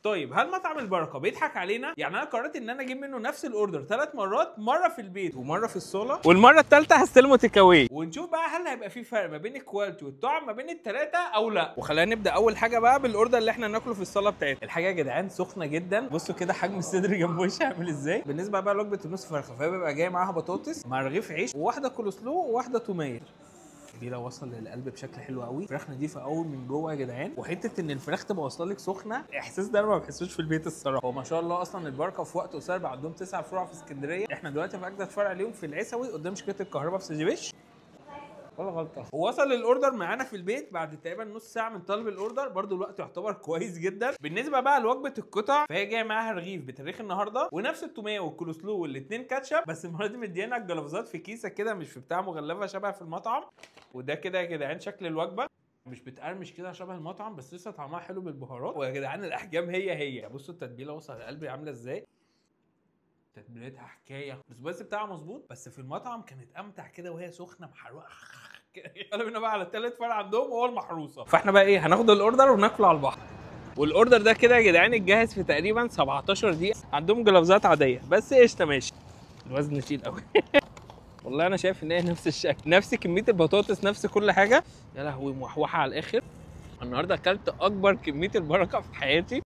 طيب هل مطعم البركه بيضحك علينا؟ يعني انا قررت ان انا اجيب منه نفس الاوردر 3 مرات، مره في البيت ومره في الصاله، والمره الثالثه هستلمه تيك اواي، ونشوف بقى هل هيبقى في فرق ما بين الكواليتي والطعم ما بين الثلاثه او لا. وخلينا نبدا اول حاجه بقى بالاوردر اللي احنا ناكله في الصاله بتاعتنا. الحاجه يا جدعان سخنه جدا، بصوا كده حجم الصدر جنب وشي عامل ازاي. بالنسبه بقى لوجبه النص فرخه، فهي بيبقى جاي معاها بطاطس مع رغيف عيش وواحده كولسلو وواحده توميه. التتبيله وصل للقلب بشكل حلو قوي، فراخ نضيفه قوي من جوه يا جدعان، وحته ان الفراخ تبقى واصله لك سخنه، الاحساس ده انا ما بحسوش في البيت الصراحه. هو ما شاء الله اصلا البركه في وقت قصير بقى عندهم 9 فروع في اسكندريه، احنا دلوقتي في اجدد فرع ليهم في العسوي قدام شركه الكهرباء في سيدي بشر. ولا غلطه. ووصل الاوردر معانا في البيت بعد تقريبا نص ساعه من طلب الاوردر، برده الوقت يعتبر كويس جدا. بالنسبه بقى لوجبه القطع، فهي جايه معاها رغيف بتاريخ النهارده ونفس التوميه والكولسلو والاثنين كاتشب، بس المره دي مديانا الجلافزات في كيسه كده مش في بتاع مغلفه شبه في المطعم. وده كده يا جدعان شكل الوجبه، مش بتقرمش كده شبه المطعم بس لسه طعمها حلو بالبهارات. ويا جدعان الاحجام هي بصوا التتبيله وصل لقلبي عامله ازاي، تتبيلتها حكايه، بس بتاعها مظبوط. بس في المطعم كانت امتع كده وهي سخنه محروقه. يلا بينا بقى على التالت فرع عندهم وهو المحروسه. فاحنا بقى ايه، هناخد الاوردر وناكله على البحر. والاوردر ده كده يا جدعان اتجهز في تقريبا 17 دقيقه. عندهم جلافزات عاديه بس قشطه ماشي. الوزن تقيل قوي. والله انا شايف ان هي نفس الشكل، نفس كميه البطاطس، نفس كل حاجه. يا لهوي موحوحه على الاخر. النهارده اكلت اكبر كميه البركه في حياتي.